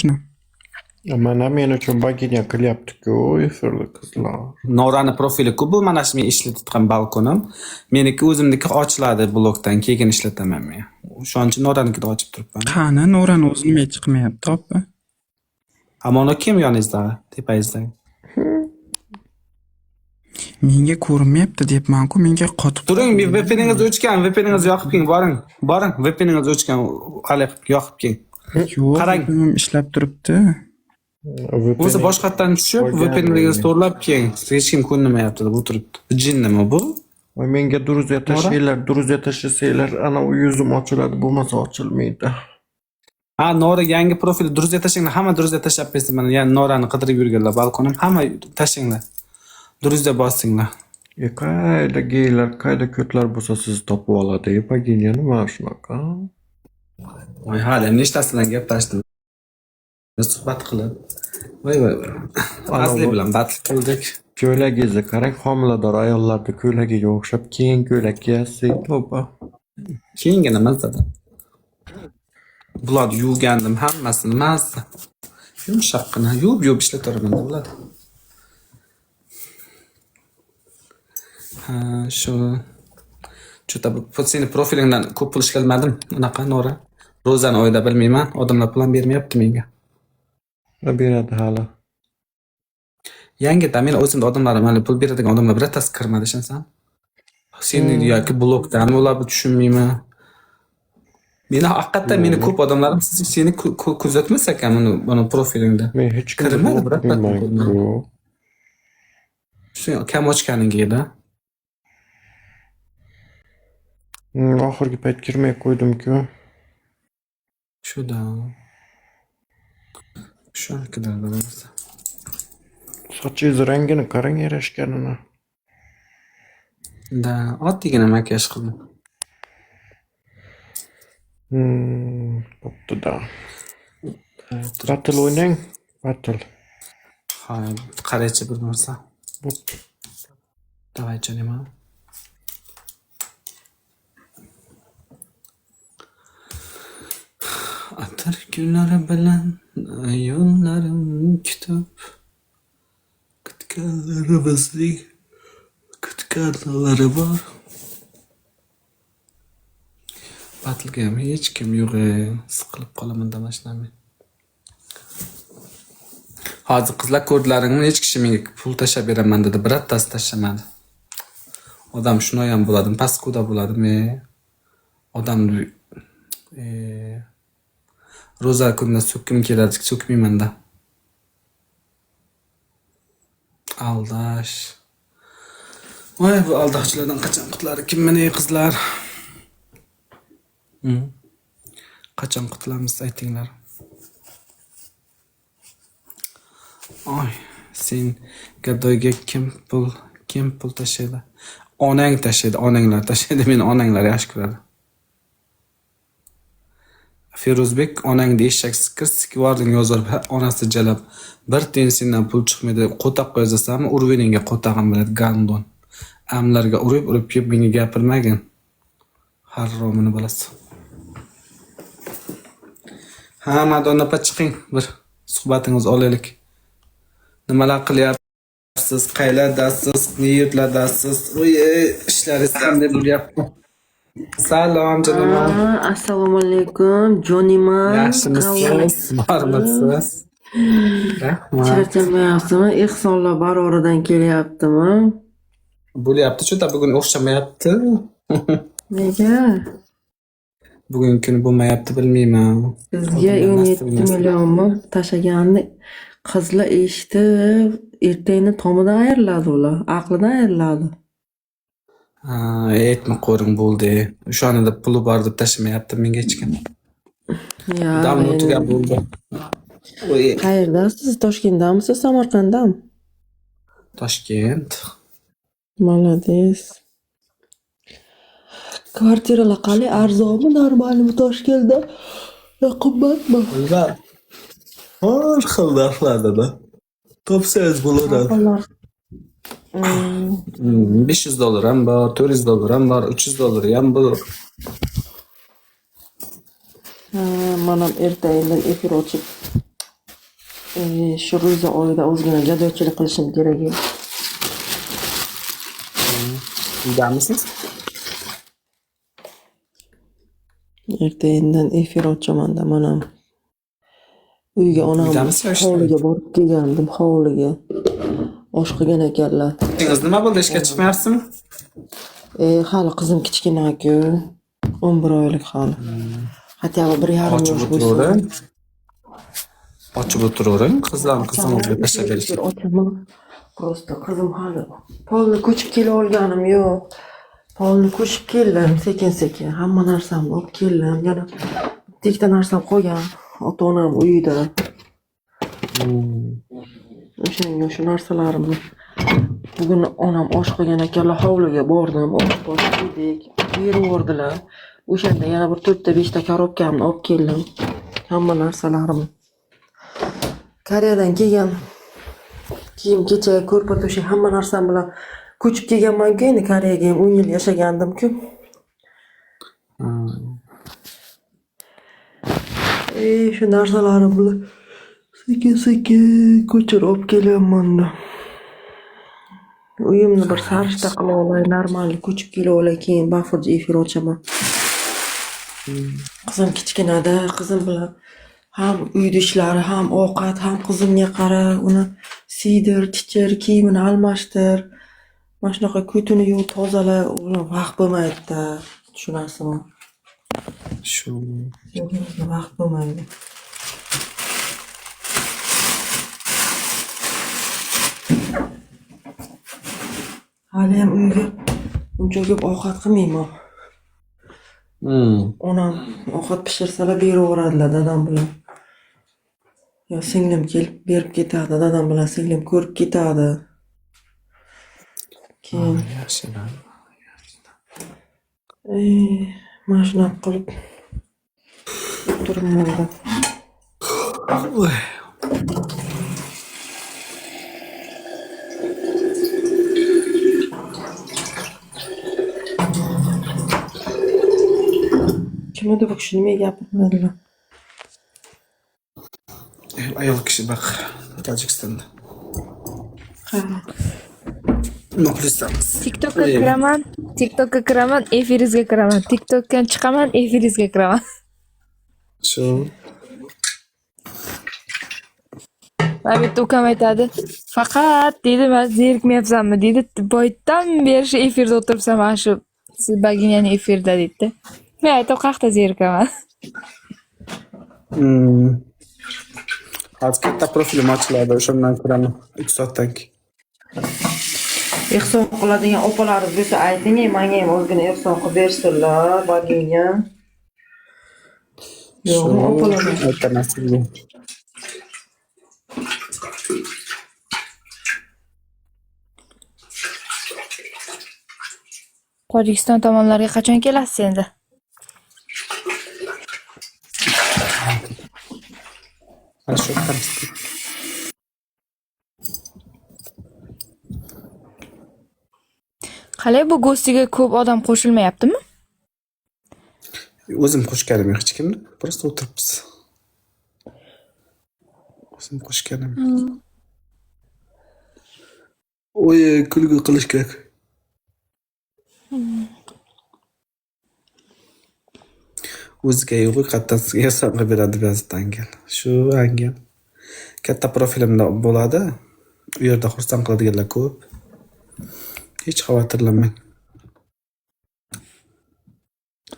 можно. Mana men uchun bogenya qilyapti-ku, efirli qizlar. Norani profili-ku bu mana shu men ishlatayotgan balkonim. Meniki o'zimniki ochiladi blokdan, keyin ishlataman men. O'shaning uchun Noranikida ochib turibman. Qani, Norani o'zi nima chiqmayapti, opa? Ammo kim yoningizdagi, tepangizda? Menga ko'rinmayapti deyapman-ku, menga qotib Turing, VPNingizni o'chgan, VPNingizni yoqib keling, boring. Boring, VPNingizni o'chgan, qalay qilib yoqib keling. Yo'q, qarang. VPNim ishlab turibdi. O'zi boshqatdan tushib, VPNingizni to'g'rilab keling. Hech kim ko'rinmayapti deb o'tiribdi. Jinnimi bu? Voy menga Druziya tashlasanglar, ana u yuzim ochiladi, bo'lmasa ochilmaydi. Ha, Nora yangi profil Druziya tashinglar, hamma Druziya tashlab bersin mana, ya'ni Norani qidirib yurganlar balkonim, hamma tashinglar. Druziya bosinglar. Qayda geylar, qayda ko'tlar bo'lsa sizni topib oladi. Bogenya nima shunaqa? Voy, hali nechtasi bilan gaplashdim. Suhbat qilib. Voy. Azli bilan batl qildik. Ko'ylagingizni qarang, homilador ayollarning ko'ylagiga o'xshab keng ko'ylak kiyasiz, to'pa. Keyingina mazada. Bular yuvgandim hammasini mazza. Yumshoqqina yuvib ishlatiraman bo'ladi. Ha, shu. Juda seni profilingdan ko'p pul ishlatmadim. Unaqa Nora. Rozani oyda bilmayman, odamlar pul bermayapti menga. Beradi hali. Yangida men o'zimda odamlar mana pul beradigan odamlar birontasi kirmadi, ishonsan? Seni yoki blokdan ular tushunmayman. Meni haqiqatan meni ko'p odamlarim seni kuzatmas ekan buni profilingda. Men hech Kirmadi, bilmayman-ku. Shu kam ochganingda. Oxirgi payt kirmay qo'ydim-ku. Shuda. Shunkidan bo'lsa. Sochingiz rangini qarang, yarashganini. Da, oddiygina makiyaj qildim. Bo'pti-da. Battle o'ynang, battle. Ha, qaraychi bir narsa. Bo'pti. Давай-chi nima? Atar kunlari bilan yo'llarim kutib kutganlarimizning kutganlari bor. Batlga ham hech kim yo'q, siqilib qolaman damashlamay. Hozir qizlar ko'rdilaringmi, hech kishi menga pul tashlab beraman dedi, birontasi tashlamadi. Odam shunday ham bo'ladi, paskuda bo'ladimi? Odamni ro'za kunida so'kkim keladi, so'kmayman-da. Aldash. Voy, bu aldoqchilardan qachon qutlari kim meni qizlar? Qachon qutlamiz aytinglar. Oy, sen gadoyga kim pul tashlaydi? Onang tashlaydi, onanglar tashlaydi, meni onanglar yaxshi ko'radi. Feruzbek onangni eshak sikvarding yozib, onasi jalab. Bir tiyin sendan pul chiqmaydi, qo'taq qo'yasanmi, urveningga qo'tag'im biladi, gandon. Amlarga urib kelib menga gapirmagin. Haromini bilasiz. Ha, Madonna pa chiqing, bir suhbatingiz olaylik. Nimalar qilyapsiz, qaylardasiz, qayerlardasiz? Voy, ishlaringiz qanday bo'lyapti? Salom jonim. Assalomu alaykum, jonim. Yaxshimisiz? Bormisiz? Rahmat. Charchamayapsizmi? Ehsonlar baroridan kelyaptimi? Bo'lyapti, cho'ta bugun o'xshamayapti. Nega? Bugun kun bo'lmayapti, bilmayman. Sizga 17 millionmi tashaganini qizlar eshitib, ertagini tomidan ayriladi ular, aqlidan ayriladi. Ha, aytma qo'ring bo'ldi. O'shanida puli bor deb tashamayapti menga hech kim. Ya, Damni tugab bo'ldi. Voy, qayerdasiz? Toshkentdamisiz, Samarqanddami? Toshkent. Молодец. Kvartiralar qalay, arzonmi, normalmi Toshkentda? Qimmatmi? Har xil narxlarda. Topsangiz bo'ladi. 500 dollar ham bor, 400 dollar ham bor, 300 dollar ham bor. Manam ertaga efir ochib Shu ro'za oyida ozgina gadochilik qilishim kerak edi. Uydamisiz? Ertaga-indin efir ochaman-da manam. Uyga onam Uydamisiz yoki hovliga borib kelgandim, hovliga. Osh qilgan ekanlar. Siz nima bo'ldi, ishga chiqmayapsizmi? Hali qizim kichkina-ku. 11 oylik hali. Hatto 1,5 Ochib yosh bo'lsa. o'tiravering. Ochib o'tiravering, qizlarni qizimizga tashlab berishdi. Ochaman. Prosta qizim hali polni ko'chib kela olganim yo'q. Polni ko'chib keldim sekin-sekin. Hamma narsamni olib keldim. Yana bitta narsam qolgan. Ota-onam uyida. O'shaning o'sha narsalarimni bugun onam osh qilgan ekanlar, hovliga bordim, osh yedik, berib o'shanda yana bir 4-5 ta korobkamni olib keldim. Hamma narsalarimni. Koreyadan kelgan kiyim-kechak, ko'rpa-to'shak hamma narsam bilan ko'chib kelganman-ku, endi Koreyaga ham 10 yil yashagandim-ku. Shu narsalarim bilan sekin-sekin ko'chirib olib kelyapman-da. Uyimni bir sarishta qilib olay, normal ko'chib kelib olay, keyin bafurja efir ochaman. Qizim kichkinada, qizim bilan ham uyda ishlari, ham ovqat, ham qizimga qara, uni siydir, tichir, kiyimini almashtir. Mana shunaqa ko'tini yuv, tozala, ular vaqt bo'lmaydi-da. Tushunasizmi? Shu Vaqt bo'lmaydi. Hali ham uyga uncha ko'p ovqat qilmayman. Onam ovqat pishirsalar beraveradilar dadam bilan. Yo singlim kelib berib ketadi, dadam bilan singlim ko'rib ketadi. Keyin yaxshi. mana shunaqa qilib turibman-da. Kim edi bu kishi, nimaga gapirmadilar? Ayol kishi baq Tojikistonda. Ha. Muxlislarimiz. TikTokka kiraman, efiringizga kiraman. TikTokdan chiqaman, efiringizga kiraman. Shu Mabit ukam aytadi, faqat deydi, men zerikmayapsanmi deydi, boydan beri shu efirda o'tiribsan, mana shu siz boginyaning efirda deydi. Men aytdim, qayerda zerikaman. hozir katta profilim ochiladi, o'shandan ko'raman 3 soatdan keyin. Ehson qiladigan opalaringiz bo'lsa ayting, menga ham ozgina ehson qilib bersinlar, boginya. Yo'qmi opalar? Aytaman sizga. Tojikiston tomonlarga qachon kelasiz endi? Shu Qalay, bu go'stiga ko'p odam qo'shilmayaptimi? o'zim qo'shganim yo'q hech kimni, prosta o'tiribmiz. O'zim qo'shganim. Oy, kulgu qilish kerak. O'ziga yo'q, qattasiga yasanib beradi ba'zida angel. Shu angel. Katta profilimda bo'ladi. U yerda xursand qiladiganlar ko'p. Hech xavotirlanmang.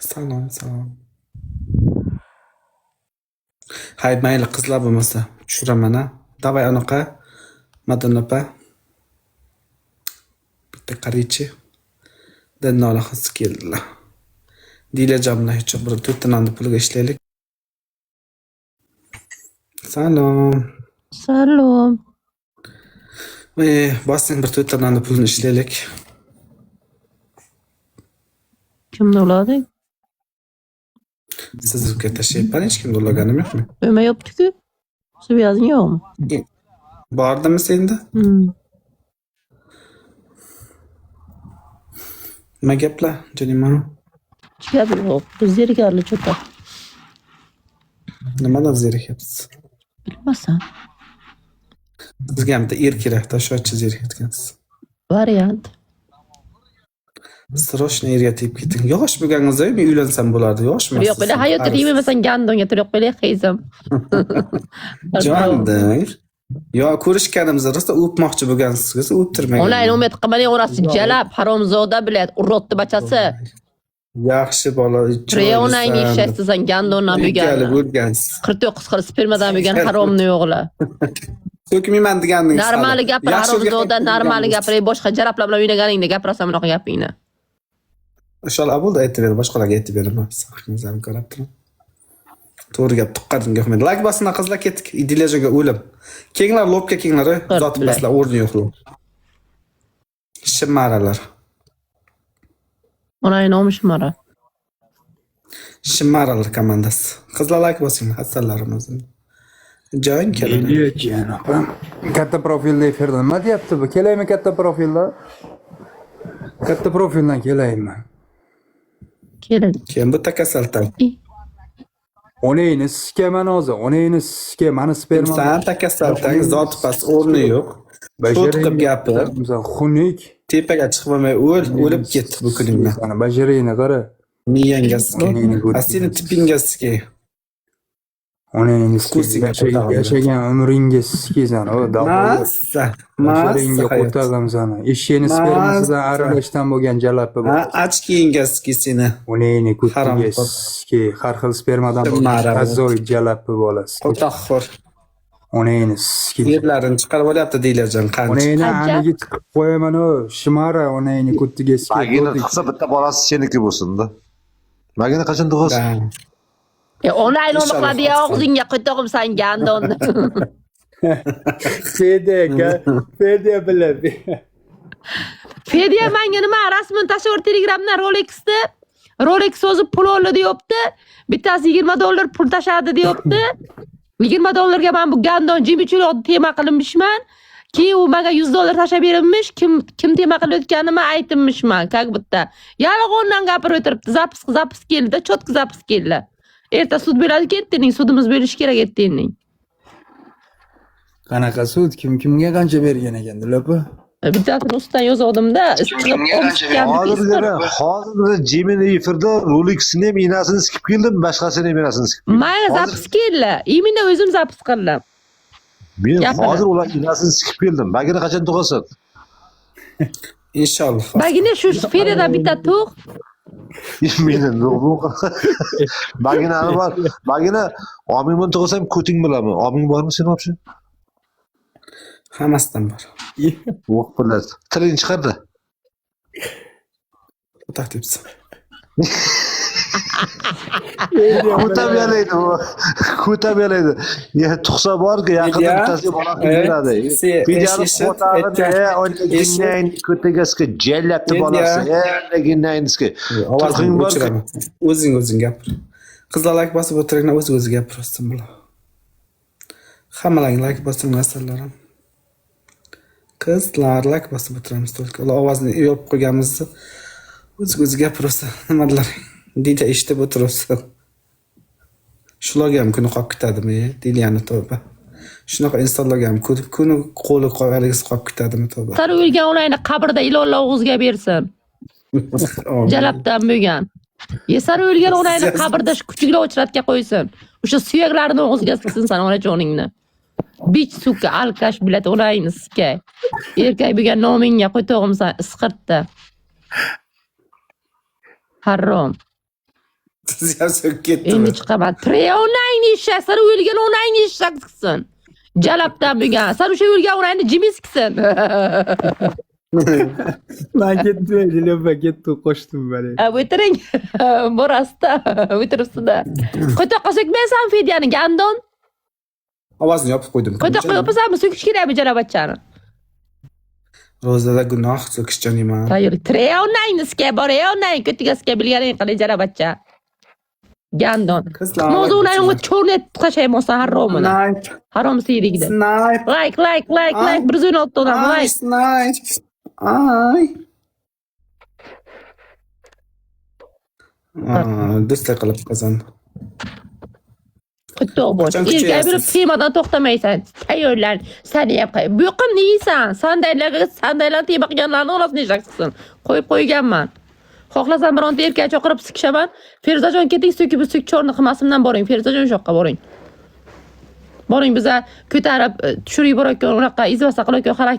Salom. Hay, mayli qizlar bo'lmasa, tushiraman-a. Davay anaqa. Madonna opa. Bitta qarichi. Dannola his keldilar. Dilajon bilan hech bir 4 tanani puliga ishlaylik. Salom. Bossing bir 4 tanani pulini ishlaylik. Kimni ulading? Sizga tashlayman, hech kimni ulaganim yo'qmi? Nima yopdi-ku? Svязing yo'qmi? Bordimi senda? Nima gaplar, Jonimon? Gap yo'q. Biz zerikarli cho'ta. Nimadan zerikyapsiz? Bilmasam. Sizga ham bitta er kerak, tashochi zerikayotgansiz. Variant. Srochniy erga tegib keting. Yosh bo'lganingizda men uylansam bo'lardi, yoshmisiz? Yo'q, bela hayotda deymasan gandonga turib qo'yay qizim. Jonding. Yo, ko'rishganimizda rosa o'pmoqchi bo'lgansiz, o'ptirmagan. Onang umid qilmani orasi jalab, haromzoda bilat, urotdi bachasi. Yaxshi bola. Onangni ishlaysan gandondan Egalik bo'lgan. bo'lgansiz. 49 xil spermadan bo'lgan haromni yo'g'la. So'kmayman deganingiz. Normali gapir, haromzoda, normali gapir, boshqa jarablar bilan o'ynaganingda gapirasan bunaqa gapingni. Inshaalloh bo'ldi, aytib bering, boshqalarga aytib beraman. Sahifamizdan ko'rib turing. To'g'ri gap tuqqadim yo'qmen. Like bosinglar qizlar, ketdik. Ideologiyaga o'lim. Kenglar lobga kenglar, zot baslar o'rni yo'qlar. Shimaralar. Onang nomi Shimara. Shimaralar komandasi. Qizlar like bosinglar, hasanlarimizni. Joyin keladi. Jiyan opam. Katta profilda efirda nima deyapti bu? Kelaymi katta profilda? Katta profildan kelaymi? Keladi. Keyin bu takasaltan. Onangni sikaman hozir. Onangni sika, mani sperma. Sen takasaltan, zot pas o'rni yo'q. To'tqib gapir. Xunuk. Tepaga chiqib olmay o'lib ket bu kuningda. Ana bajarayni qara. Miyangaski. Asini tipingaski. Onangni yashagan umringiz sikizan. O, Massa. Basharingga qo'rtag'im sana. Eshakni spermasidan aralashdan bo'lgan jalabbi bu. Achkiyingaski seni. Onangni kuttigaski, har xil spermadan bo'lgan azoy jalabbi bolasi. Qo'taqxo'r. Onangni sikizan. Yerlarini chiqarib olyapti deylarjan qancha. Onangni aniga chiqib qo'yaman o, Shimara onangni kuttiga sikib. Magina chiqsa bitta bolasi seniki bo'lsin-da. Magina qachon tug'ilsin? Onang nomi qiladi ya og'zingga qo'ytog'im san gandonni. Fedya biladi. Fedya menga nima rasmini tashlab Telegramdan Rolex'ni. Rolex o'zi pul oldi deyapti. Bittasi $20 pul tashadi deyapti. $20 men bu gandon jimichuloqni tema qilinmishman. Keyin u menga $100 tashab berilmish. Kim tema qilayotganini aytibmishman, как будто. Yolg'ondan gapirib o'tiribdi. Zapis keldi, chotki zapis keldi. Erta sud bo'ladi ketdining, sudimiz bo'lishi kerak etdining. Qanaqa sud? Kimga qancha bergan ekan, Dilapa? Bittasini ustidan yozdim-da, hozir Gemini efirda Rolex'ni ham enasini sikib keldim, boshqasini ham enasini sikib keldim. Menga zapis keldi. Imенно o'zim zapis qildim. Men hozir ular enasini sikib keldim. Magina qachon tug'ilsin? Inshaalloh. Bagina shu Feriyadan bitta tug'. Meni Magina bor. Magina oming bilan tug'ilsam ko'ting bilaman. Oming bormi sen opshi? Hammasidan bor. Yo'q bilar. Tiling chiqardi. O'taq debsan. Ko'tabelaydi u. Ko'tabelaydi. Ya tug'sa borki yaqinda bittasiga bola beradi. Videoni fotoga ko'tagasga jallabdi bolasi. Leginayniski. Ovozing borki o'zing gapir. Qizlar like bosib o'tiringlar, o'z gapirsin bular. Hammalang like bosing narsalarim. Qizlar like bosib o'tiramiz to'g'ri. Ular ovozni yopib qo'yganimizda o'z gapirsa nimalar deyta eshitib o'tirsa. Shularga ham kuni qolib ketadimi? Dilyani tavba. Shunaqa insonlarga ham kuni qo'li qo'yaligiz qolib ketadimi tavba. Sar o'lgan onangni qabrda ilonlar og'izga bersin. Jalabdan bo'lgan. Sar o'lgan onangni qabrda kuchuklar o'chiratga qo'ysin. O'sha suyaklarini og'izga siksin san onajoningni. Bich suka alkash bilat onangni sikay. Erkak bo'lgan nomingga qo'ytog'im san isqirtdi. Harom. Siz ham so'kib ketdingiz. Endi chiqaman. Onangni ishak, sar o'lgan onangni ishak siksin. Jalabdan bo'lgan. Sar o'sha o'lgan onangni jimi siksin. Men ketdim, Dilapa ketdi, qo'shdim bari. O'tiring. Borasda, o'tiribsizda. Qo'ytoqqa so'kmaysan Fedyani gandon. Ovozni yopib qo'ydim. Qo'ytoqqa yopasanmi? So'kish kerakmi Jalabachani? Ro'zada gunoh so'kish jo'nayman. Tayyor. Onangni sikay, onang ko'tiga sikay bilganing qilay Jalabacha. Gandon. Mo'zu onangni cho'rnet tashaymosan haromini. Harom siyligida. Like. 116 odam like. Snipe. Ay. Do'stlar qilib qozon. Qutluq bo'l. Qachon Erga kuchayasiz? berib temadan to'xtamaysan. Tayyorlan. Sani ham qo'y. Bu yoqqa neysan? Sandalyaga temaganlarni orasida eshaksan. Qo'yib qo'yganman. Xohlasam bironta erkak chaqirib sikishaman. Feruzajon keting so'kib chorni qilmasimdan boring. Feruzajon shu yoqqa boring. Boring biza ko'tarib tushirib yuborayotgan unaqa izvasa qilayotgan